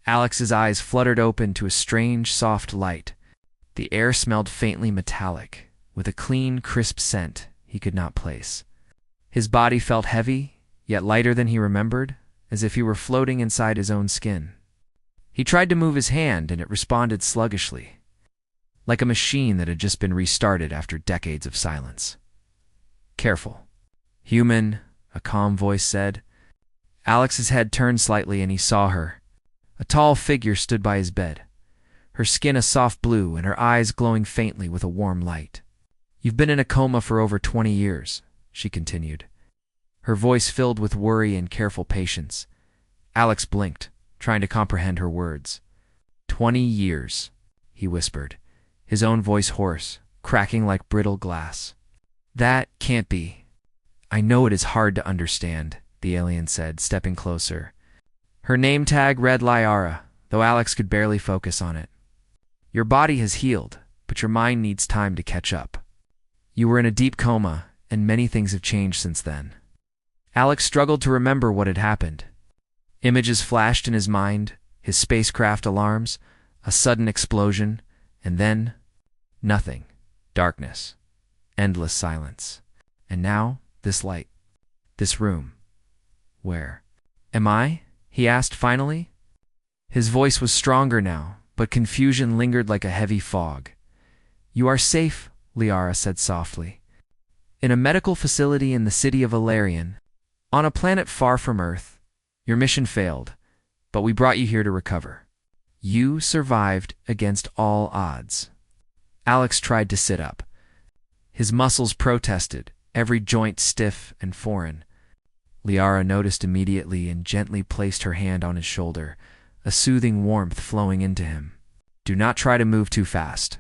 Alex's eyes fluttered open to a strange, soft light. The air smelled faintly metallic, with a clean, crisp scent he could not place. His body felt heavy, yet lighter than he remembered, as if he were floating inside his own skin. He tried to move his hand, and it responded sluggishly, like a machine that had just been restarted after decades of silence. "Careful." "Human," a calm voice said. Alex's head turned slightly, and he saw her. A tall figure stood by his bed, her skin a soft blue and her eyes glowing faintly with a warm light. "You've been in a coma for over 20 years, she continued, her voice filled with worry and careful patience. Alex blinked, trying to comprehend her words. 20 years, he whispered, his own voice hoarse, cracking like brittle glass. "That can't be." "I know it is hard to understand," the alien said, stepping closer. Her name tag read Liara, though Alex could barely focus on it. "Your body has healed, but your mind needs time to catch up. You were in a deep coma, and many things have changed since then." Alex struggled to remember what had happened. Images flashed in his mind, his spacecraft alarms, a sudden explosion, and then nothing. Darkness. Endless silence. And now, this light. This room. "Where am I?" he asked finally. His voice was stronger now, but confusion lingered like a heavy fog. "You are safe," Liara said softly. "In a medical facility in the city of Valerian, on a planet far from Earth. Your mission failed, but we brought you here to recover. You survived against all odds." Alex tried to sit up. His muscles protested, every joint stiff and foreign. Liara noticed immediately and gently placed her hand on his shoulder, a soothing warmth flowing into him. "Do not try to move too fast.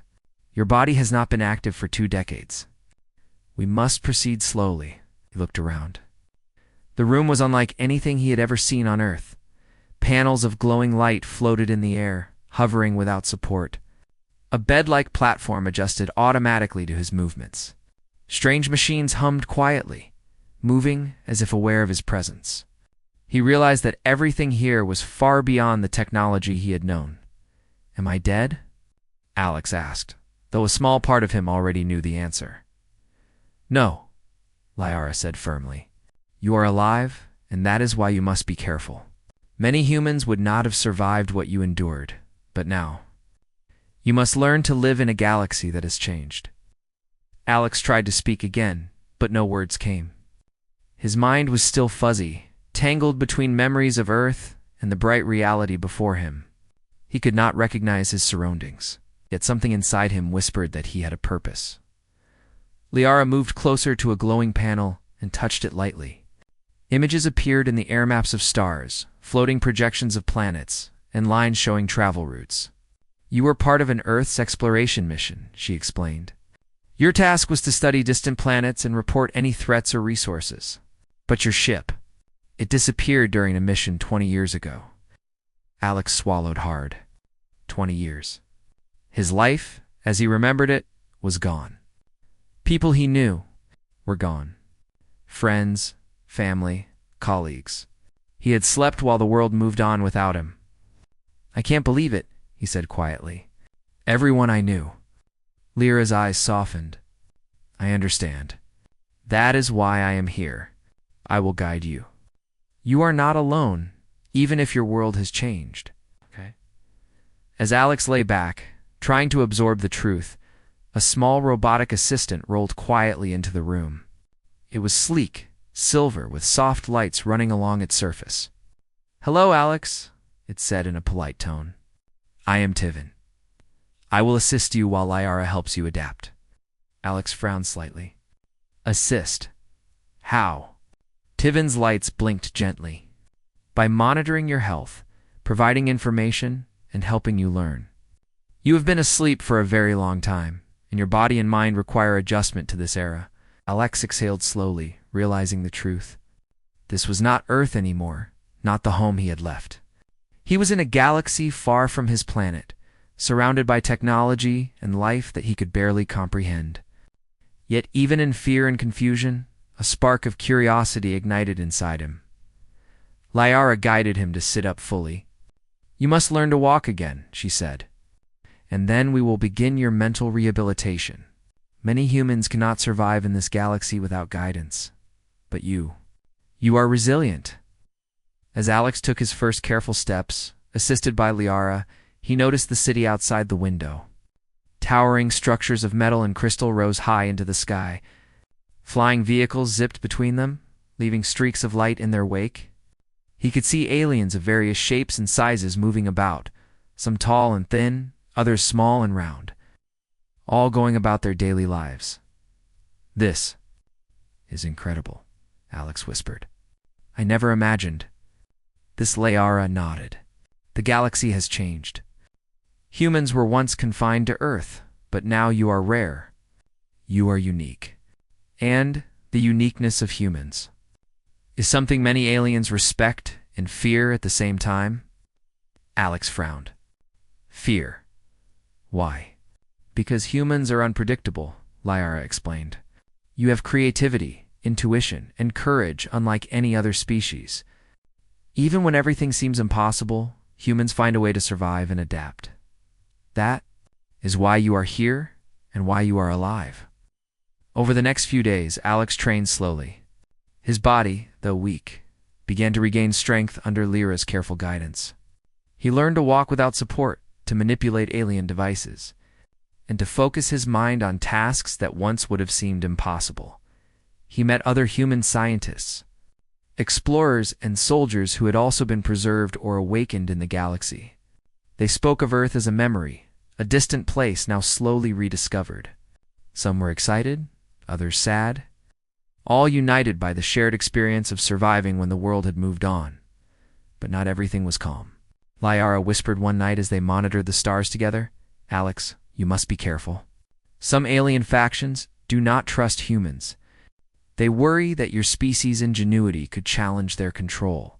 Your body has not been active for 2 decades. We must proceed slowly." He looked around. The room was unlike anything he had ever seen on Earth. Panels of glowing light floated in the air, hovering without support. A bed-like platform adjusted automatically to his movements. Strange machines hummed quietly, moving as if aware of his presence. He realized that everything here was far beyond the technology he had known. "Am I dead?" Alex asked, though a small part of him already knew the answer. "No," Liara said firmly. "You are alive, and that is why you must be careful. Many humans would not have survived what you endured, but now you must learn to live in a galaxy that has changed." Alex tried to speak again, but no words came. His mind was still fuzzy, tangled between memories of Earth and the bright reality before him. He could not recognize his surroundings, yet something inside him whispered that he had a purpose. Liara moved closer to a glowing panel and touched it lightly. Images appeared in the air maps of stars, floating projections of planets, and lines showing travel routes. "You were part of an Earth's exploration mission," she explained. "Your task was to study distant planets and report any threats or resources. But your ship, it disappeared during a mission 20 years ago." Alex swallowed hard. 20 years. His life, as he remembered it, was gone. People he knew were gone. Friends, family, colleagues. He had slept while the world moved on without him. "I can't believe it," he said quietly. "Everyone I knew." Lyra's eyes softened. "I understand. That is why I am here. I will guide you. You are not alone, even if your world has changed." Okay. As Alex lay back, trying to absorb the truth, a small robotic assistant rolled quietly into the room. It was sleek, silver, with soft lights running along its surface. "Hello, Alex," it said in a polite tone. "I am Tiven. I will assist you while Liara helps you adapt." Alex frowned slightly. "Assist? How?" Tiven's lights blinked gently. "By monitoring your health, providing information, and helping you learn. You have been asleep for a very long time, and your body and mind require adjustment to this era." Alex exhaled slowly, realizing the truth. This was not Earth anymore, not the home he had left. He was in a galaxy far from his planet, surrounded by technology and life that he could barely comprehend. Yet even in fear and confusion, a spark of curiosity ignited inside him. Liara guided him to sit up fully. You must learn to walk again, she said. And then we will begin your mental rehabilitation. Many humans cannot survive in this galaxy without guidance. But you are resilient. As Alex took his first careful steps, assisted by Liara, he noticed the city outside the window. Towering structures of metal and crystal rose high into the sky. Flying vehicles zipped between them, leaving streaks of light in their wake. He could see aliens of various shapes and sizes moving about, some tall and thin, others small and round, all going about their daily lives. This is incredible, Alex whispered. I never imagined. This Liara nodded. The galaxy has changed. Humans were once confined to Earth, but now you are rare. You are unique. And the uniqueness of humans is something many aliens respect and fear at the same time. Alex frowned. Fear. Why? Because humans are unpredictable, Liara explained. You have creativity, intuition, and courage unlike any other species. Even when everything seems impossible, humans find a way to survive and adapt. That is why you are here and why you are alive. Over the next few days, Alex trained slowly. His body, though weak, began to regain strength under Lyra's careful guidance. He learned to walk without support, to manipulate alien devices, and to focus his mind on tasks that once would have seemed impossible. He met other human scientists, explorers, and soldiers who had also been preserved or awakened in the galaxy. They spoke of Earth as a memory, a distant place now slowly rediscovered. Some were excited, others sad, all united by the shared experience of surviving when the world had moved on. But not everything was calm. Liara whispered one night as they monitored the stars together, Alex, you must be careful. Some alien factions do not trust humans. They worry that your species' ingenuity could challenge their control.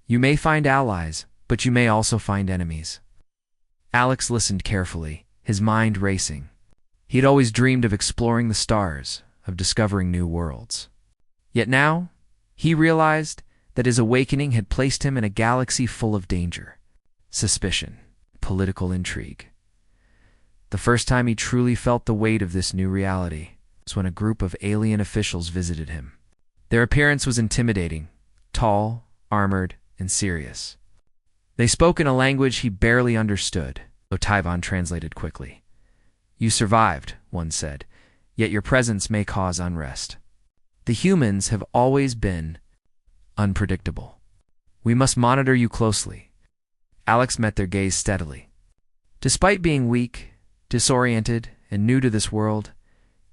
You may find allies, but you may also find enemies. Alex listened carefully, his mind racing. He had always dreamed of exploring the stars, of discovering new worlds. Yet now, he realized that his awakening had placed him in a galaxy full of danger, suspicion, political intrigue. The first time he truly felt the weight of this new reality was when a group of alien officials visited him. Their appearance was intimidating, tall, armored, and serious. They spoke in a language he barely understood, though Tyvon translated quickly. You survived, one said, yet your presence may cause unrest. The humans have always been unpredictable. We must monitor you closely. Alex met their gaze steadily. Despite being weak, disoriented, and new to this world,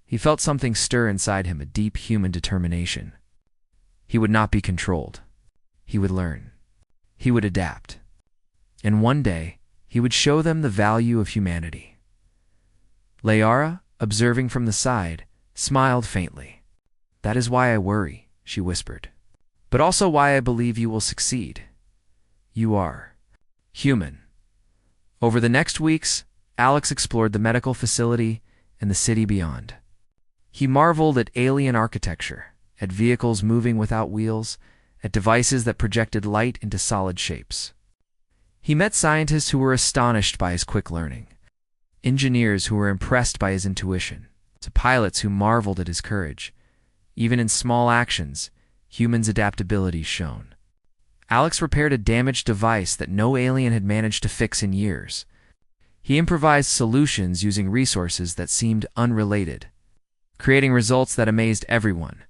he felt something stir inside him, a deep human determination. He would not be controlled. He would learn. He would adapt. And one day, he would show them the value of humanity. Liara, observing from the side, smiled faintly. That is why I worry, she whispered. But also why I believe you will succeed. You are human. Over the next weeks, Alex explored the medical facility and the city beyond. He marveled at alien architecture, at vehicles moving without wheels, at devices that projected light into solid shapes. He met scientists who were astonished by his quick learning, engineers who were impressed by his intuition, to pilots who marveled at his courage. Even in small actions, humans' adaptability shone. Alex repaired a damaged device that no alien had managed to fix in years. He improvised solutions using resources that seemed unrelated, creating results that amazed everyone,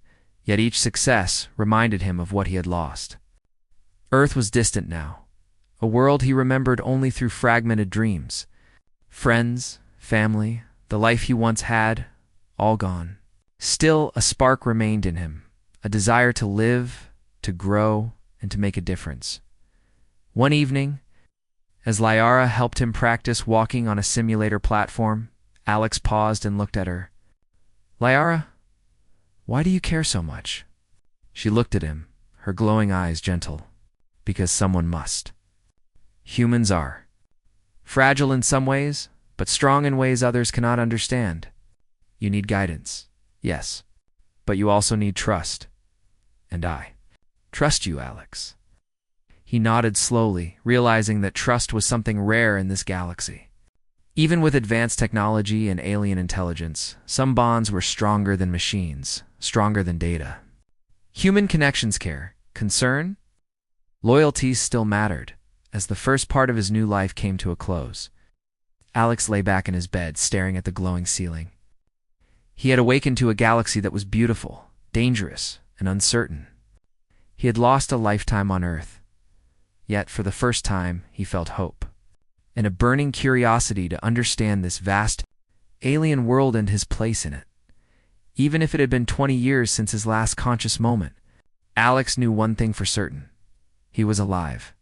yet each success reminded him of what he had lost. Earth was distant now, a world he remembered only through fragmented dreams. Friends, family, the life he once had, all gone. Still, a spark remained in him, a desire to live, to grow, and to make a difference. One evening, as Liara helped him practice walking on a simulator platform, Alex paused and looked at her. Liara, why do you care so much? She looked at him, her glowing eyes gentle. Because someone must. Humans are fragile in some ways, but strong in ways others cannot understand. You need guidance, yes, but you also need trust. And I trust you, Alex. He nodded slowly, realizing that trust was something rare in this galaxy. Even with advanced technology and alien intelligence, some bonds were stronger than machines, stronger than data. Human connections concern? Loyalties still mattered, as the first part of his new life came to a close. Alex lay back in his bed, staring at the glowing ceiling. He had awakened to a galaxy that was beautiful, dangerous, and uncertain. He had lost a lifetime on Earth. Yet, for the first time, he felt hope, and a burning curiosity to understand this vast, alien world and his place in it. Even if it had been 20 years since his last conscious moment, Alex knew one thing for certain. He was alive.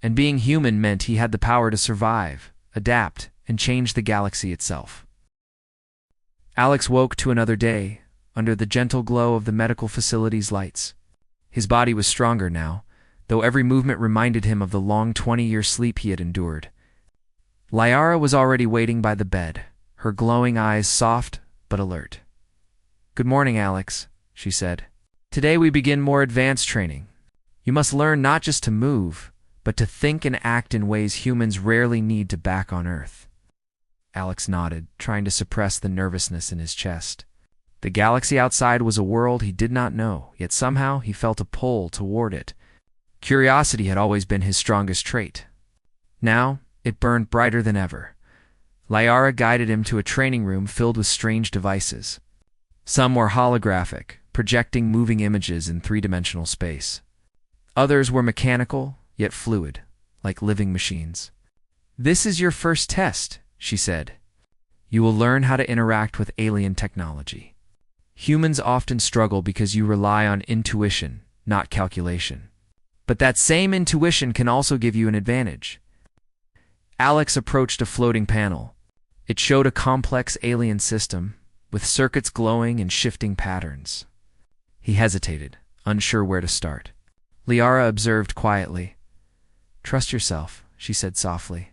And being human meant he had the power to survive, adapt, and change the galaxy itself. Alex woke to another day, under the gentle glow of the medical facility's lights. His body was stronger now, though every movement reminded him of the long 20-year sleep he had endured. Liara was already waiting by the bed, her glowing eyes soft but alert. "Good morning, Alex," she said. "Today we begin more advanced training. You must learn not just to move, but to think and act in ways humans rarely need to back on Earth." Alex nodded, trying to suppress the nervousness in his chest. The galaxy outside was a world he did not know, yet somehow he felt a pull toward it. Curiosity had always been his strongest trait. Now, it burned brighter than ever. Liara guided him to a training room filled with strange devices. Some were holographic, projecting moving images in three-dimensional space. Others were mechanical, yet fluid, like living machines. "This is your first test," she said. "You will learn how to interact with alien technology. Humans often struggle because you rely on intuition, not calculation. But that same intuition can also give you an advantage." Alex approached a floating panel. It showed a complex alien system, with circuits glowing and shifting patterns. He hesitated, unsure where to start. Liara observed quietly. "Trust yourself," she said softly.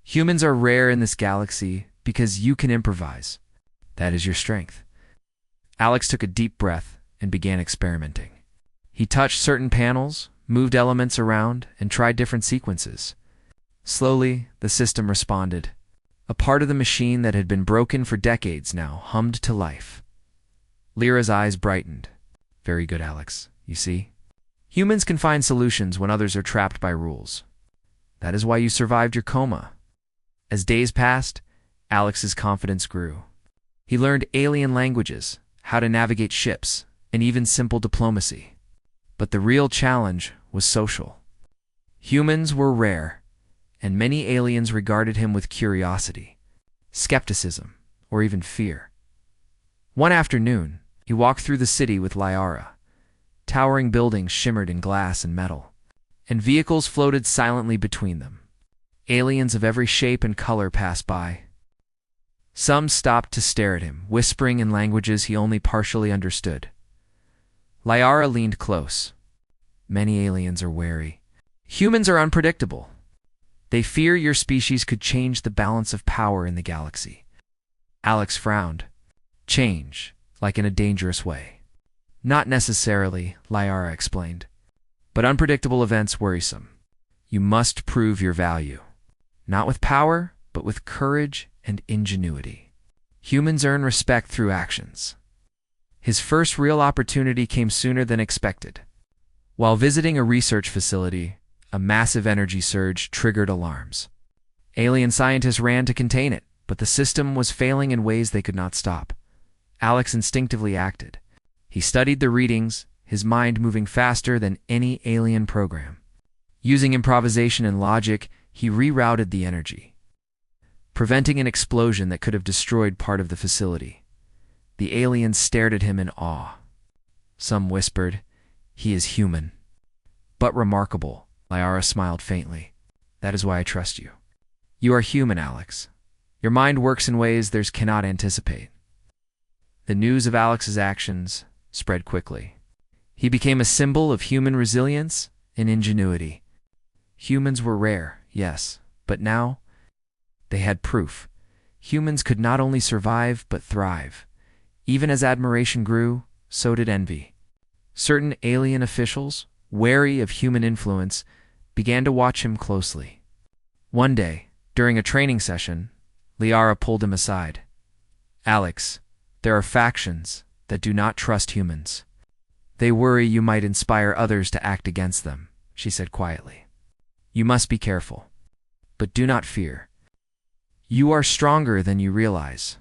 "Humans are rare in this galaxy because you can improvise. That is your strength." Alex took a deep breath and began experimenting. He touched certain panels, moved elements around, and tried different sequences. Slowly, the system responded. A part of the machine that had been broken for decades now hummed to life. Lyra's eyes brightened. "Very good, Alex. You see? Humans can find solutions when others are trapped by rules. That is why you survived your coma." As days passed, Alex's confidence grew. He learned alien languages, how to navigate ships, and even simple diplomacy. But the real challenge was social. Humans were rare, and many aliens regarded him with curiosity, skepticism, or even fear. One afternoon, he walked through the city with Liara. Towering buildings shimmered in glass and metal, and vehicles floated silently between them. Aliens of every shape and color passed by. Some stopped to stare at him, whispering in languages he only partially understood. Liara leaned close. "Many aliens are wary. Humans are unpredictable. They fear your species could change the balance of power in the galaxy." Alex frowned. "Change, like in a dangerous way." "Not necessarily," Liara explained. "But unpredictable events worrisome. You must prove your value. Not with power, but with courage and ingenuity. Humans earn respect through actions." His first real opportunity came sooner than expected. While visiting a research facility, a massive energy surge triggered alarms. Alien scientists ran to contain it, but the system was failing in ways they could not stop. Alex instinctively acted. He studied the readings, his mind moving faster than any alien program. Using improvisation and logic, he rerouted the energy, preventing an explosion that could have destroyed part of the facility. The aliens stared at him in awe. Some whispered, "He is human." "But remarkable," Liara smiled faintly. "That is why I trust you. You are human, Alex. Your mind works in ways theirs cannot anticipate." The news of Alex's actions spread quickly. He became a symbol of human resilience and ingenuity. Humans were rare, yes, but now they had proof. Humans could not only survive, but thrive. Even as admiration grew, so did envy. Certain alien officials, wary of human influence, began to watch him closely. One day, during a training session, Liara pulled him aside. "Alex, there are factions that do not trust humans. They worry you might inspire others to act against them," she said quietly. "You must be careful. But do not fear. You are stronger than you realize."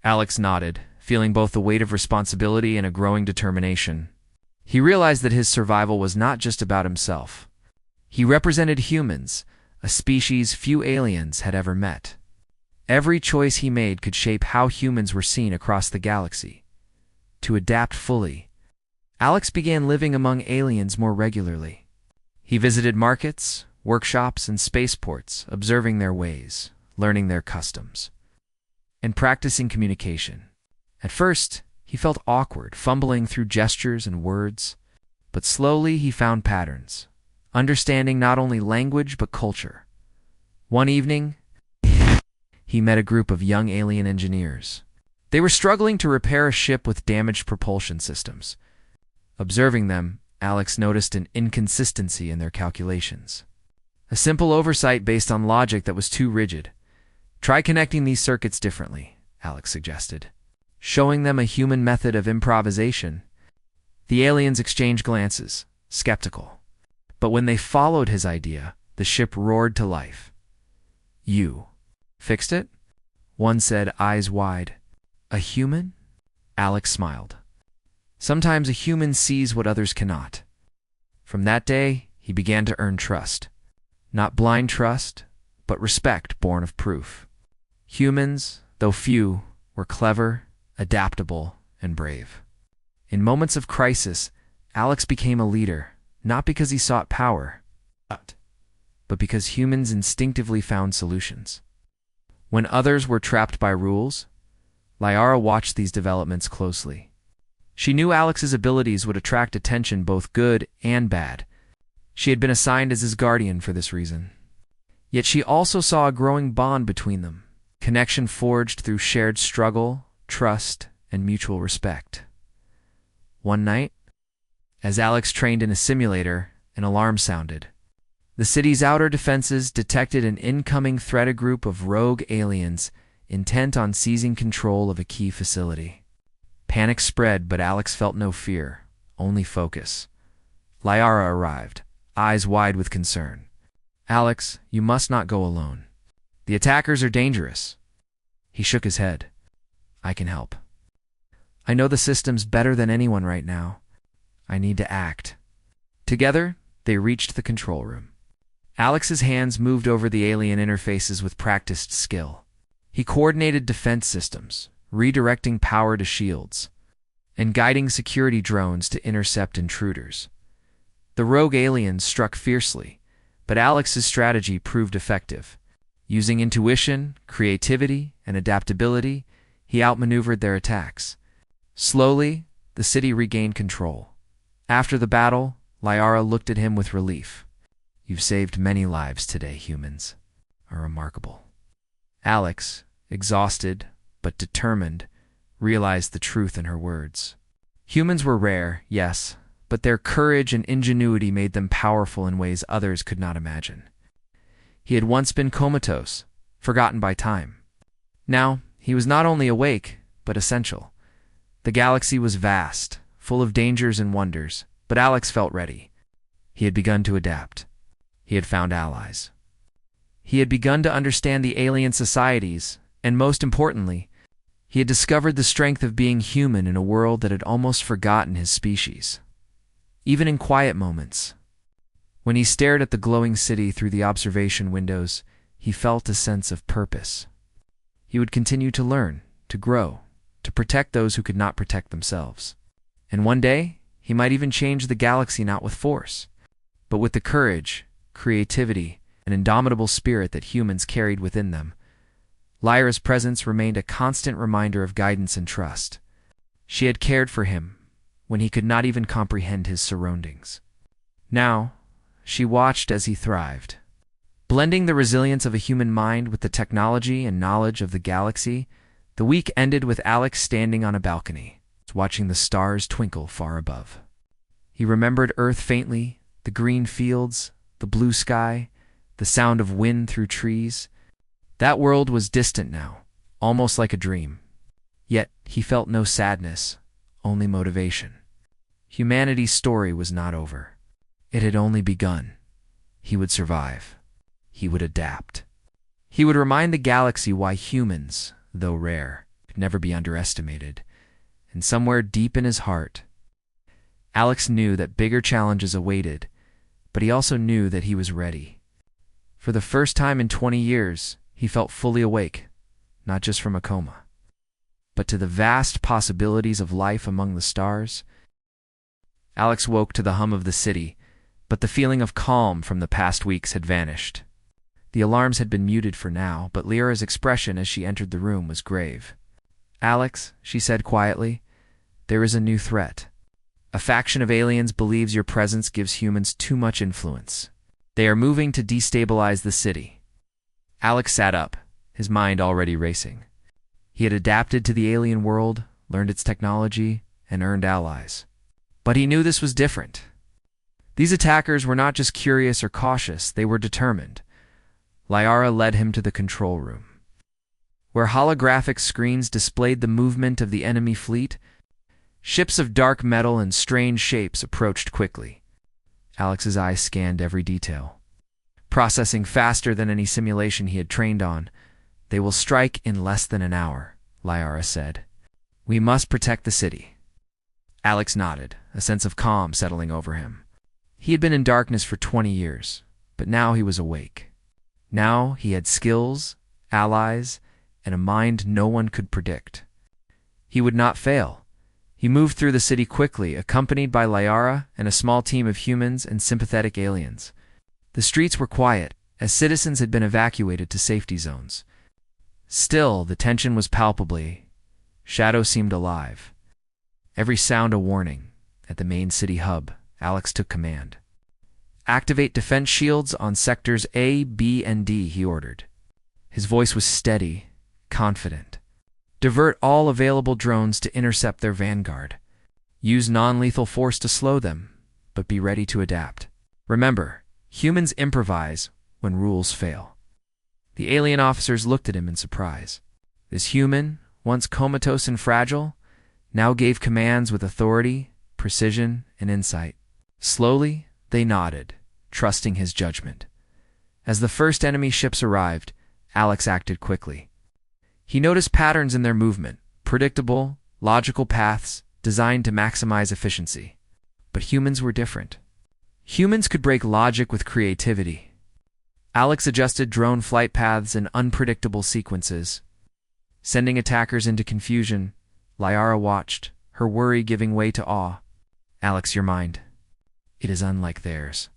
Alex nodded, feeling both the weight of responsibility and a growing determination. He realized that his survival was not just about himself. He represented humans, a species few aliens had ever met. Every choice he made could shape how humans were seen across the galaxy. To adapt fully, Alex began living among aliens more regularly. He visited markets, workshops, and spaceports, observing their ways, learning their customs, and practicing communication. At first, he felt awkward, fumbling through gestures and words, but slowly he found patterns, understanding not only language but culture. One evening, he met a group of young alien engineers. They were struggling to repair a ship with damaged propulsion systems. Observing them, Alex noticed an inconsistency in their calculations. A simple oversight based on logic that was too rigid. "Try connecting these circuits differently," Alex suggested, showing them a human method of improvisation. The aliens exchanged glances, skeptical. But when they followed his idea, the ship roared to life. "You fixed it?" one said, eyes wide. "A human?" Alex smiled. "Sometimes a human sees what others cannot." From that day, he began to earn trust. Not blind trust, but respect born of proof. Humans, though few, were clever, adaptable, and brave. In moments of crisis, Alex became a leader, not because he sought power, but because humans instinctively found solutions. When others were trapped by rules, Liara watched these developments closely. She knew Alex's abilities would attract attention, both good and bad. She had been assigned as his guardian for this reason. Yet she also saw a growing bond between them, connection forged through shared struggle, trust, and mutual respect. One night, as Alex trained in a simulator, an alarm sounded. The city's outer defenses detected an incoming threat, a group of rogue aliens intent on seizing control of a key facility. Panic spread, but Alex felt no fear, only focus. Liara arrived, eyes wide with concern. "Alex, you must not go alone. The attackers are dangerous." He shook his head. "I can help. I know the systems better than anyone right now. I need to act." Together, they reached the control room. Alex's hands moved over the alien interfaces with practiced skill. He coordinated defense systems, redirecting power to shields, and guiding security drones to intercept intruders. The rogue aliens struck fiercely, but Alex's strategy proved effective. Using intuition, creativity, and adaptability, he outmaneuvered their attacks. Slowly, the city regained control. After the battle, Liara looked at him with relief. "You've saved many lives today, humans. Are remarkable." Alex, exhausted but determined, realized the truth in her words. Humans were rare, yes, but their courage and ingenuity made them powerful in ways others could not imagine. He had once been comatose, forgotten by time. Now, he was not only awake, but essential. The galaxy was vast, full of dangers and wonders, but Alex felt ready. He had begun to adapt. He had found allies. He had begun to understand the alien societies, and most importantly, he had discovered the strength of being human in a world that had almost forgotten his species. Even in quiet moments, when he stared at the glowing city through the observation windows, he felt a sense of purpose. He would continue to learn, to grow, to protect those who could not protect themselves. And one day, he might even change the galaxy, not with force, but with the courage, creativity, and indomitable spirit that humans carried within them. Lyra's presence remained a constant reminder of guidance and trust. She had cared for him when he could not even comprehend his surroundings. Now, she watched as he thrived. Blending the resilience of a human mind with the technology and knowledge of the galaxy, the week ended with Alex standing on a balcony, watching the stars twinkle far above. He remembered Earth faintly, the green fields, the blue sky, the sound of wind through trees. That world was distant now, almost like a dream. Yet he felt no sadness, only motivation. Humanity's story was not over. It had only begun. He would survive. He would adapt. He would remind the galaxy why humans, though rare, could never be underestimated. And somewhere deep in his heart, Alex knew that bigger challenges awaited, but he also knew that he was ready. For the first time in 20 years, he felt fully awake, not just from a coma, but to the vast possibilities of life among the stars. Alex woke to the hum of the city, but the feeling of calm from the past weeks had vanished. The alarms had been muted for now, but Lyra's expression as she entered the room was grave. "Alex," she said quietly, "there is a new threat. A faction of aliens believes your presence gives humans too much influence. They are moving to destabilize the city." Alex sat up, his mind already racing. He had adapted to the alien world, learned its technology, and earned allies. But he knew this was different. These attackers were not just curious or cautious, they were determined. Lyra led him to the control room, where holographic screens displayed the movement of the enemy fleet. Ships of dark metal and strange shapes approached quickly. Alex's eyes scanned every detail. Processing faster than any simulation he had trained on. "They will strike in less than an hour," Lyra said. "We must protect the city." Alex nodded, a sense of calm settling over him. He had been in darkness for 20 years, but now he was awake. Now he had skills, allies, and a mind no one could predict. He would not fail. He moved through the city quickly, accompanied by Lyra and a small team of humans and sympathetic aliens. The streets were quiet, as citizens had been evacuated to safety zones. Still, the tension was palpably. Shadow seemed alive. Every sound a warning. At the main city hub, Alex took command. "Activate defense shields on sectors A, B, and D," he ordered. His voice was steady, confident. "Divert all available drones to intercept their vanguard. Use non-lethal force to slow them, but be ready to adapt. Remember, humans improvise when rules fail." The alien officers looked at him in surprise. This human, once comatose and fragile, now gave commands with authority, precision, and insight. Slowly, they nodded, trusting his judgment. As the first enemy ships arrived, Alex acted quickly. He noticed patterns in their movement, predictable, logical paths designed to maximize efficiency. But humans were different. Humans could break logic with creativity. Alex adjusted drone flight paths in unpredictable sequences, sending attackers into confusion. Lyra watched, her worry giving way to awe. "Alex, your mind. It is unlike theirs.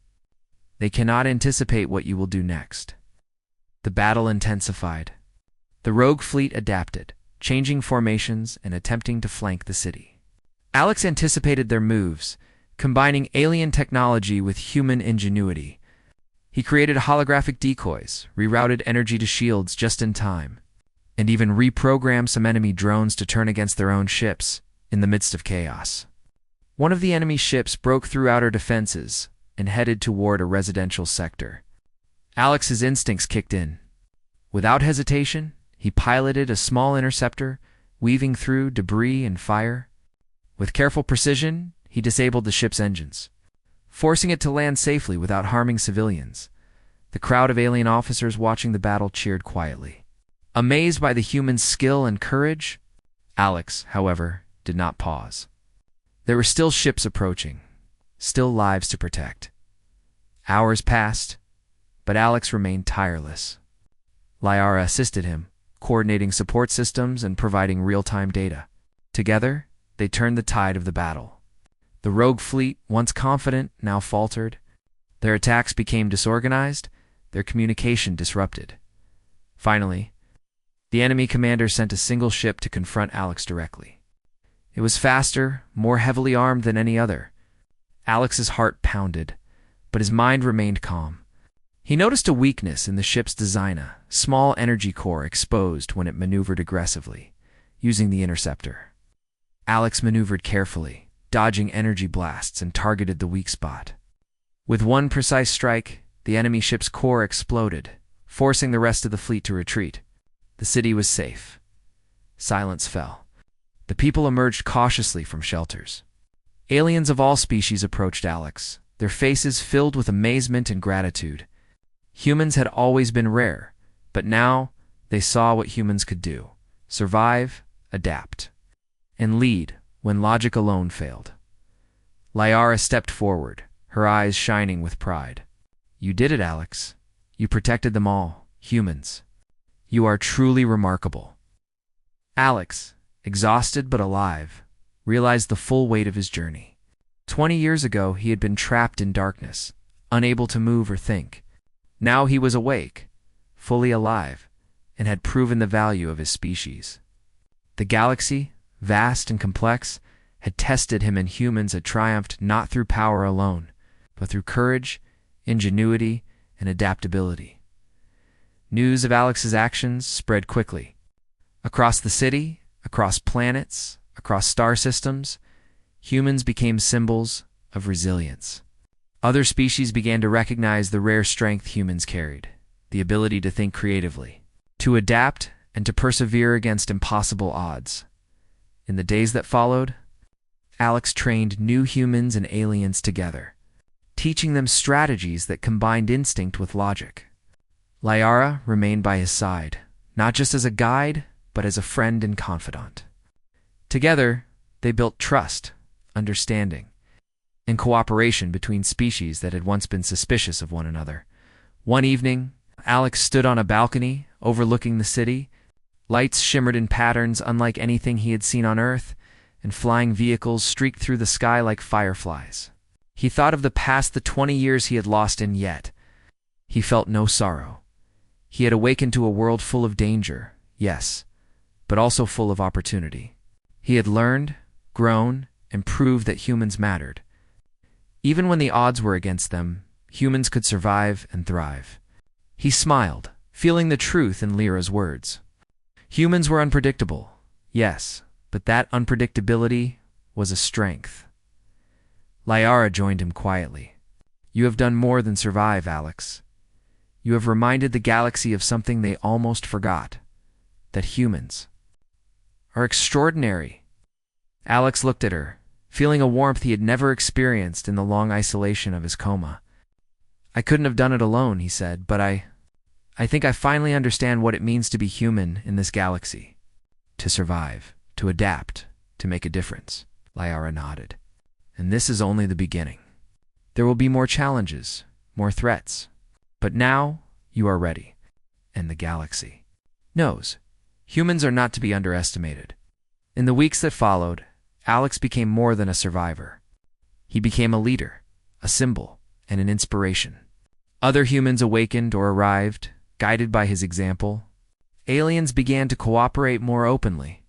They cannot anticipate what you will do next." The battle intensified. The rogue fleet adapted, changing formations and attempting to flank the city. Alex anticipated their moves, combining alien technology with human ingenuity. He created holographic decoys, rerouted energy to shields just in time, and even reprogrammed some enemy drones to turn against their own ships in the midst of chaos. One of the enemy ships broke through outer defenses and headed toward a residential sector. Alex's instincts kicked in. Without hesitation, he piloted a small interceptor, weaving through debris and fire. With careful precision, he disabled the ship's engines, forcing it to land safely without harming civilians. The crowd of alien officers watching the battle cheered quietly. Amazed by the human's skill and courage, Alex, however, did not pause. There were still ships approaching, still lives to protect. Hours passed, but Alex remained tireless. Lyra assisted him, coordinating support systems and providing real-time data. Together, they turned the tide of the battle. The rogue fleet, once confident, now faltered. Their attacks became disorganized, their communication disrupted. Finally, the enemy commander sent a single ship to confront Alex directly. It was faster, more heavily armed than any other. Alex's heart pounded, but his mind remained calm. He noticed a weakness in the ship's design, a small energy core exposed when it maneuvered aggressively, using the interceptor. Alex maneuvered carefully, dodging energy blasts and targeted the weak spot. With one precise strike, the enemy ship's core exploded, forcing the rest of the fleet to retreat. The city was safe. Silence fell. The people emerged cautiously from shelters. Aliens of all species approached Alex, their faces filled with amazement and gratitude. Humans had always been rare, but now they saw what humans could do: survive, adapt, and lead when logic alone failed. Liara stepped forward, her eyes shining with pride. "You did it, Alex. You protected them all, humans. You are truly remarkable." Alex, exhausted but alive, realized the full weight of his journey. 20 years ago, he had been trapped in darkness, unable to move or think. Now he was awake, fully alive, and had proven the value of his species. The galaxy, vast and complex, had tested him, and humans had triumphed not through power alone, but through courage, ingenuity, and adaptability. News of Alex's actions spread quickly. Across the city, across planets, across star systems, humans became symbols of resilience. Other species began to recognize the rare strength humans carried: the ability to think creatively, to adapt, and to persevere against impossible odds. In the days that followed, Alex trained new humans and aliens together, teaching them strategies that combined instinct with logic. Liara remained by his side, not just as a guide, but as a friend and confidant. Together, they built trust, understanding, and cooperation between species that had once been suspicious of one another. One evening, Alex stood on a balcony overlooking the city. Lights shimmered in patterns unlike anything he had seen on Earth, and flying vehicles streaked through the sky like fireflies. He thought of the past, the 20 years he had lost, and yet he felt no sorrow. He had awakened to a world full of danger, yes, but also full of opportunity. He had learned, grown, and proved that humans mattered. Even when the odds were against them, humans could survive and thrive. He smiled, feeling the truth in Lyra's words. Humans were unpredictable, yes, but that unpredictability was a strength. Liara joined him quietly. "You have done more than survive, Alex. You have reminded the galaxy of something they almost forgot: that humans are extraordinary." Alex looked at her, feeling a warmth he had never experienced in the long isolation of his coma. "I couldn't have done it alone," he said, "but I think I finally understand what it means to be human in this galaxy. To survive, to adapt, to make a difference." Liara nodded. "And this is only the beginning. There will be more challenges, more threats. But now you are ready. And the galaxy knows. Humans are not to be underestimated." In the weeks that followed, Alex became more than a survivor. He became a leader, a symbol, and an inspiration. Other humans awakened or arrived, guided by his example. Aliens began to cooperate more openly.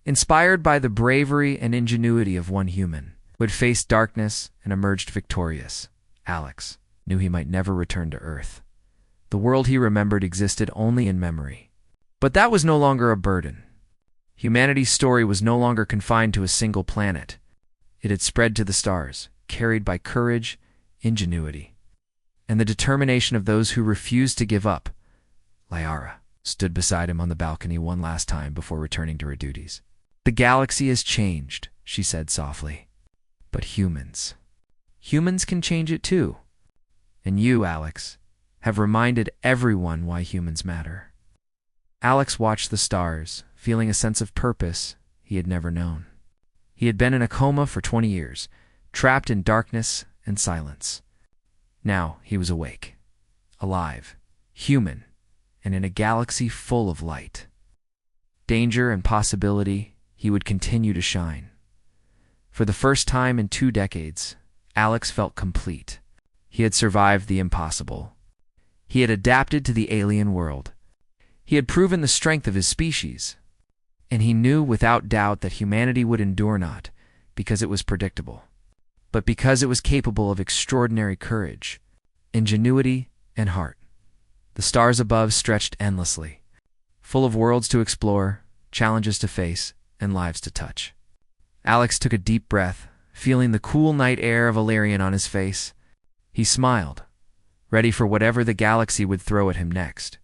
Inspired by the bravery and ingenuity of one human who had faced darkness and emerged victorious, Alex knew he might never return to Earth. The world he remembered existed only in memory. But that was no longer a burden. Humanity's story was no longer confined to a single planet. It had spread to the stars, carried by courage, ingenuity, and the determination of those who refused to give up. Liara stood beside him on the balcony one last time before returning to her duties. "The galaxy has changed," she said softly. "But humans can change it too. And you, Alex, have reminded everyone why humans matter." Alex watched the stars, feeling a sense of purpose he had never known. He had been in a coma for 20 years, trapped in darkness and silence. Now he was awake, alive, human, and in a galaxy full of light. Danger and possibility, he would continue to shine. For the first time in 2 decades, Alex felt complete. He had survived the impossible. He had adapted to the alien world. He had proven the strength of his species. And he knew without doubt that humanity would endure, not because it was predictable, but because it was capable of extraordinary courage, ingenuity, and heart. The stars above stretched endlessly, full of worlds to explore, challenges to face, and lives to touch. Alex took a deep breath, feeling the cool night air of Valerian on his face. He smiled, ready for whatever the galaxy would throw at him next.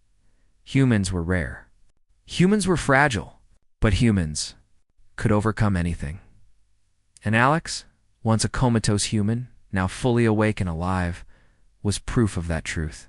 Humans were rare. Humans were fragile, but humans could overcome anything. And Alex, once a comatose human, now fully awake and alive, was proof of that truth.